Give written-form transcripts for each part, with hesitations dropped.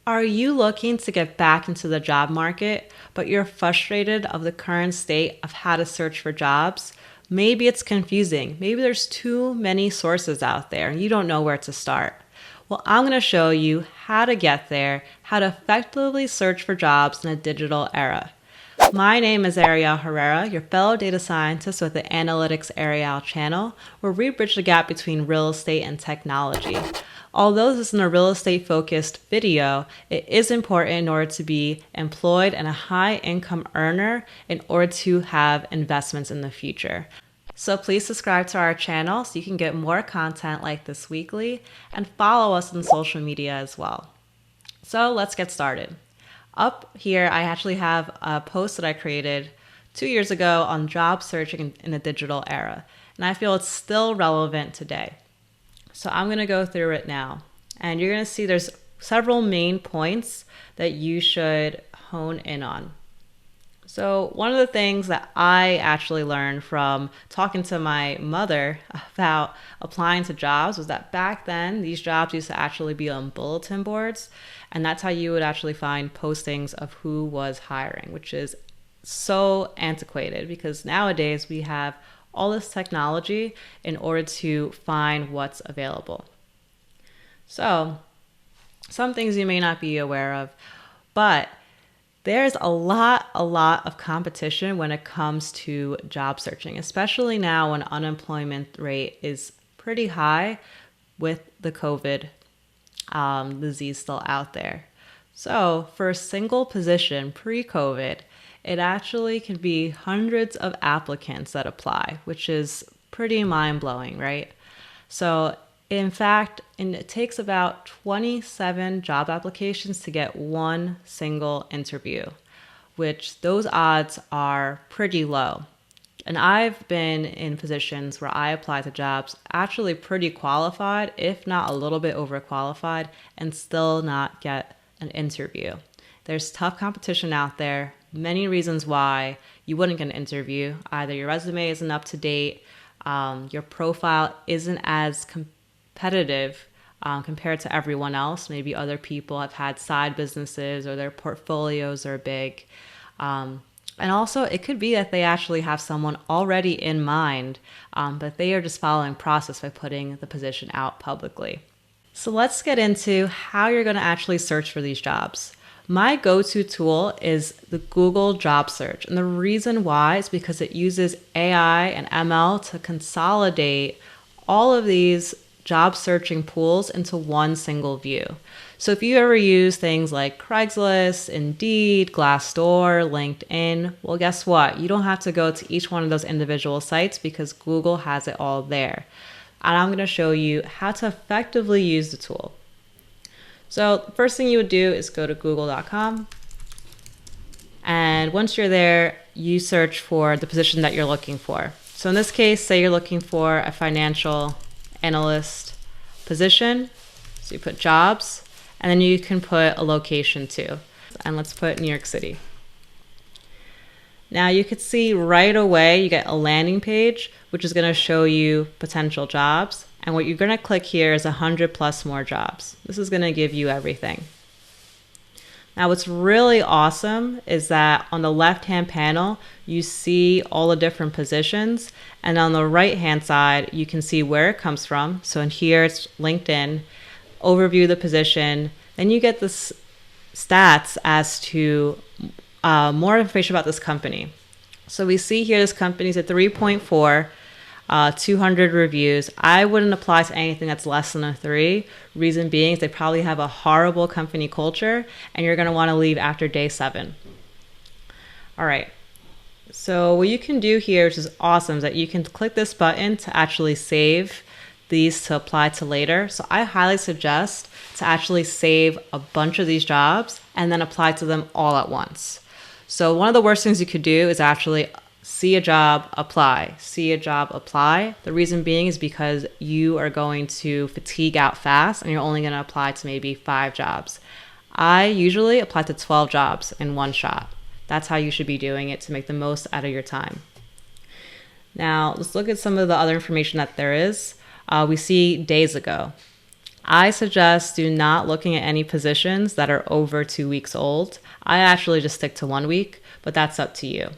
Are you looking to get back into the job market, but you're frustrated of the current state of how to search for jobs? Maybe it's confusing. Maybe there's too many sources out there and you don't know where to start. Well, I'm going to show you how to get there, how to effectively search for jobs in a digital era. My name is Ariel Herrera, your fellow data scientist with the AnalyticsAriel channel, where we bridge the gap between real estate and technology. Although this isn't a real estate focused video, it is important in order to be employed and a high income earner in order to have investments in the future. So please subscribe to our channel so you can get more content like this weekly, and follow us on social media as well. So let's get started. Up here, I actually have a post that I created 2 years ago on job searching in a digital era, and I feel it's still relevant today. So I'm going to go through it now, and you're going to see there's several main points that you should hone in on. So one of the things that I actually learned from talking to my mother about applying to jobs was that back then, these jobs used to actually be on bulletin boards, and that's how you would actually find postings of who was hiring, which is so antiquated because nowadays we have all this technology in order to find what's available. So some things you may not be aware of, but there's a lot of competition when it comes to job searching, especially now when unemployment rate is pretty high with the COVID disease still out there. So for a single position pre-COVID, it actually can be hundreds of applicants that apply, which is pretty mind-blowing, right? So in fact, it takes about 27 job applications to get one single interview, which those odds are pretty low. And I've been in positions where I apply to jobs actually pretty qualified, if not a little bit overqualified, and still not get an interview. There's tough competition out there, many reasons why you wouldn't get an interview. Either your resume isn't up to date, your profile isn't as competitive compared to everyone else. Maybe other people have had side businesses or their portfolios are big. And also it could be that they actually have someone already in mind, but they are just following process by putting the position out publicly. So let's get into how you're going to actually search for these jobs. My go-to tool is the Google job search. And the reason why is because it uses AI and ML to consolidate all of these job searching pools into one single view. So if you ever use things like Craigslist, Indeed, Glassdoor, LinkedIn, well, guess what? You don't have to go to each one of those individual sites because Google has it all there. And I'm going to show you how to effectively use the tool. So the first thing you would do is go to google.com. And once you're there, you search for the position that you're looking for. So in this case, say you're looking for a financial analyst position. So you put jobs, and then you can put a location too. And let's put New York City. Now you could see right away you get a landing page, which is going to show you potential jobs. And what you're going to click here is 100 plus more jobs. This is going to give you everything. Now what's really awesome is that on the left-hand panel, you see all the different positions. And on the right-hand side, you can see where it comes from. So in here, it's LinkedIn, overview the position. Then you get this stats as to more information about this company. So we see here this company's at 3.4. 200 reviews. I wouldn't apply to anything that's less than a 3. Reason being is they probably have a horrible company culture and you're going to want to leave after day 7. All right. So what you can do here, which is awesome, is that you can click this button to actually save these to apply to later. So I highly suggest to actually save a bunch of these jobs and then apply to them all at once. So one of the worst things you could do is actually see a job, apply, see a job, apply. The reason being is because you are going to fatigue out fast and you're only going to apply to maybe 5 jobs. I usually apply to 12 jobs in one shot. That's how you should be doing it to make the most out of your time. Now, let's look at some of the other information that there is. We see days ago. I suggest do not looking at any positions that are over 2 weeks old. I actually just stick to 1 week, but that's up to you.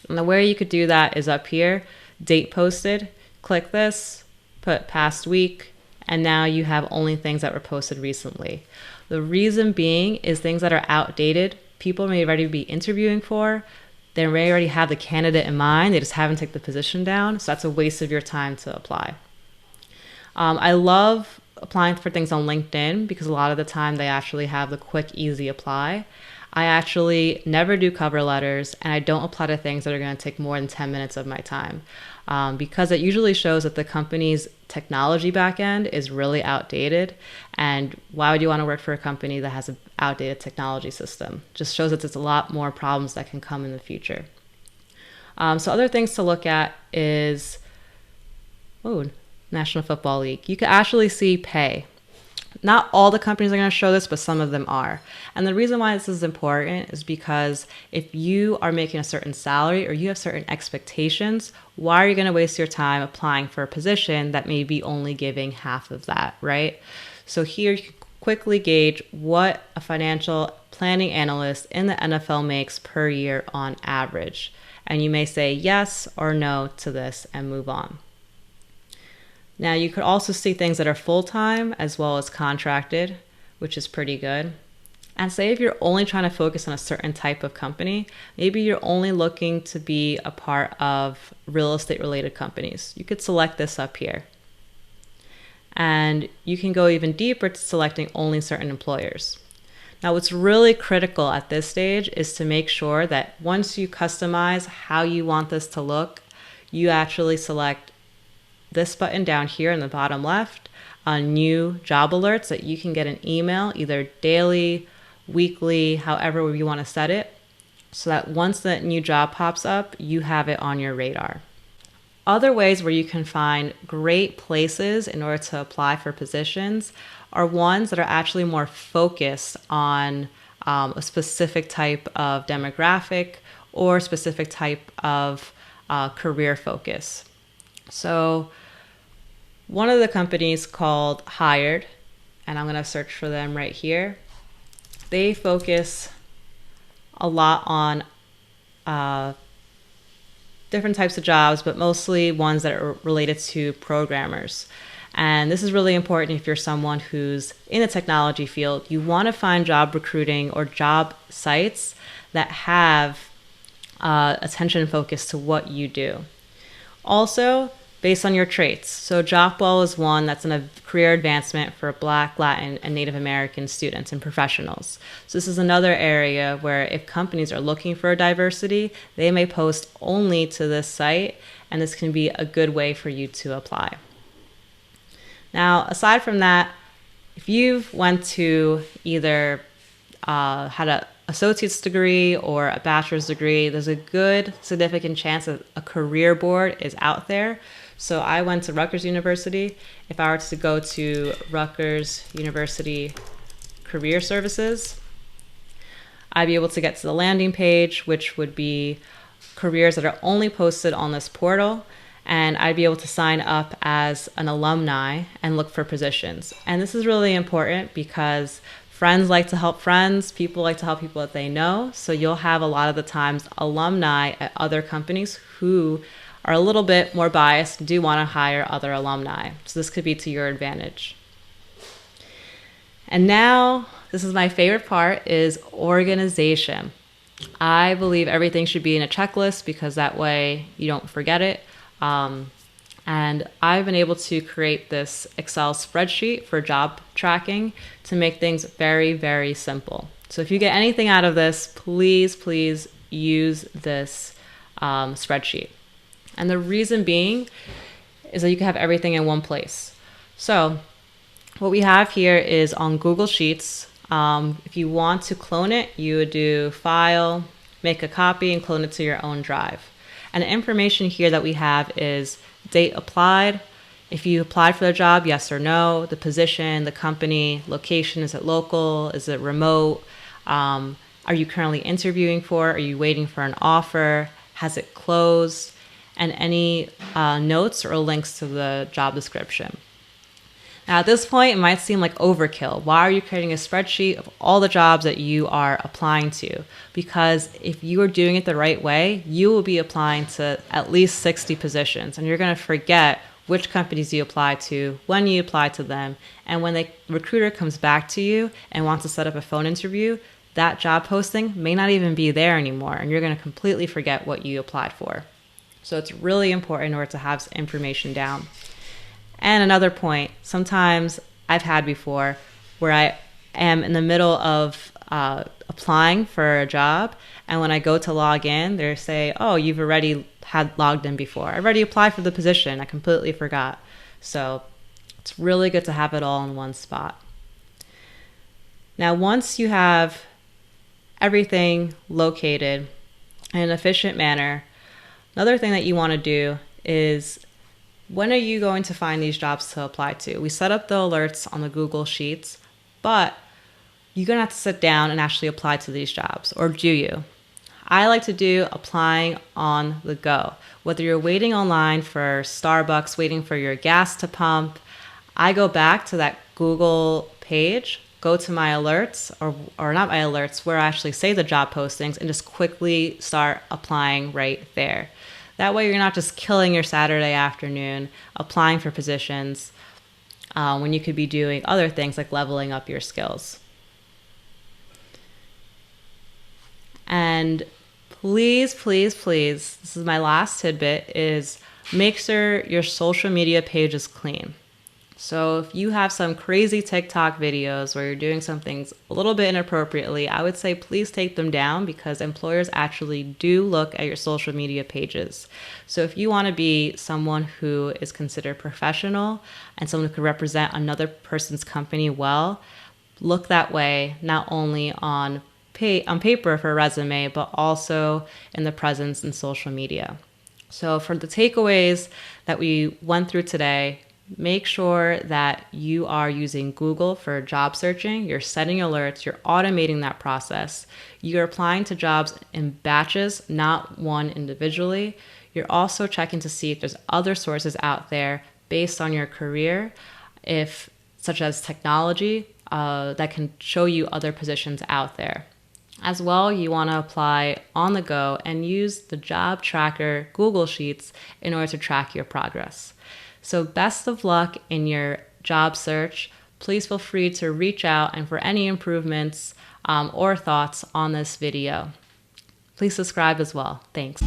And the way you could do that is up here, date posted. Click this, put past week, and now you have only things that were posted recently. The reason being is things that are outdated, people may already be interviewing for. They may already have the candidate in mind. They just haven't taken the position down. So that's a waste of your time to apply. I love applying for things on LinkedIn because a lot of the time they actually have the quick, easy apply. I actually never do cover letters, and I don't apply to things that are going to take more than 10 minutes of my time because it usually shows that the company's technology backend is really outdated. And why would you want to work for a company that has an outdated technology system? Just shows that there's a lot more problems that can come in the future. So other things to look at is, National Football League. You can actually see pay. Not all the companies are going to show this, but some of them are. And the reason why this is important is because if you are making a certain salary or you have certain expectations, why are you going to waste your time applying for a position that may be only giving half of that, right? So here you can quickly gauge what a financial planning analyst in the NFL makes per year on average. And you may say yes or no to this and move on. Now, you could also see things that are full-time as well as contracted, which is pretty good. And say if you're only trying to focus on a certain type of company, maybe you're only looking to be a part of real estate related companies. You could select this up here. And you can go even deeper to selecting only certain employers. Now, what's really critical at this stage is to make sure that once you customize how you want this to look, you actually select this button down here in the bottom left on new job alerts that you can get an email either daily, weekly, however you want to set it, so that once that new job pops up, you have it on your radar. Other ways where you can find great places in order to apply for positions are ones that are actually more focused on a specific type of demographic or specific type of career focus. So one of the companies called Hired, and I'm going to search for them right here. They focus a lot on different types of jobs, but mostly ones that are related to programmers. And this is really important if you're someone who's in the technology field. You want to find job recruiting or job sites that have attention focused to what you do. Also, based on your traits. So JobWell is one that's in a career advancement for Black, Latin, and Native American students and professionals. So this is another area where if companies are looking for diversity, they may post only to this site, and this can be a good way for you to apply. Now, aside from that, if you've went to either had an associate's degree or a bachelor's degree, there's a good significant chance that a career board is out there. So I went to Rutgers University. If I were to go to Rutgers University Career Services, I'd be able to get to the landing page, which would be careers that are only posted on this portal. And I'd be able to sign up as an alumni and look for positions. And this is really important because friends like to help friends, people like to help people that they know. So you'll have a lot of the times alumni at other companies who are a little bit more biased, do want to hire other alumni. So this could be to your advantage. And now, this is my favorite part, is organization. I believe everything should be in a checklist because that way you don't forget it. And I've been able to create this Excel spreadsheet for job tracking to make things very, very simple. So if you get anything out of this, please use this spreadsheet. And the reason being is that you can have everything in one place. So what we have here is on Google Sheets. If you want to clone it, you would do File, make a copy, and clone it to your own drive. And the information here that we have is date applied, if you applied for the job, yes or no, the position, the company, location, is it local, is it remote, are you currently interviewing for, are you waiting for an offer, has it closed, and any notes or links to the job description. Now, at this point, it might seem like overkill. Why are you creating a spreadsheet of all the jobs that you are applying to? Because if you are doing it the right way, you will be applying to at least 60 positions, and you're going to forget which companies you apply to, when you apply to them, and when the recruiter comes back to you and wants to set up a phone interview, that job posting may not even be there anymore, and you're going to completely forget what you applied for. So it's really important in order to have information down. And another point, sometimes I've had before where I am in the middle of applying for a job, and when I go to log in, they say, oh, you've already had logged in before. I already applied for the position. I completely forgot. So it's really good to have it all in one spot. Now, once you have everything located in an efficient manner, another thing that you want to do is, when are you going to find these jobs to apply to? We set up the alerts on the Google Sheets, but you're going to have to sit down and actually apply to these jobs, or do you? I like to do applying on the go. Whether you're waiting online for Starbucks, waiting for your gas to pump, I go back to that Google page, go to my alerts, or not my alerts, where I actually save the job postings, and just quickly start applying right there. That way you're not just killing your Saturday afternoon applying for positions when you could be doing other things like leveling up your skills. And please, please, please, this is my last tidbit, is make sure your social media page is clean. So if you have some crazy TikTok videos where you're doing some things a little bit inappropriately, I would say please take them down, because employers actually do look at your social media pages. So if you want to be someone who is considered professional and someone who can represent another person's company well, look that way, not only on paper for a resume, but also in the presence in social media. So for the takeaways that we went through today, make sure that you are using Google for job searching, you're setting alerts, you're automating that process, you're applying to jobs in batches, not one individually. You're also checking to see if there's other sources out there based on your career, such as technology, that can show you other positions out there. As well, you want to apply on the go and use the job tracker Google Sheets in order to track your progress. So best of luck in your job search. Please feel free to reach out and for any improvements or thoughts on this video. Please subscribe as well. Thanks.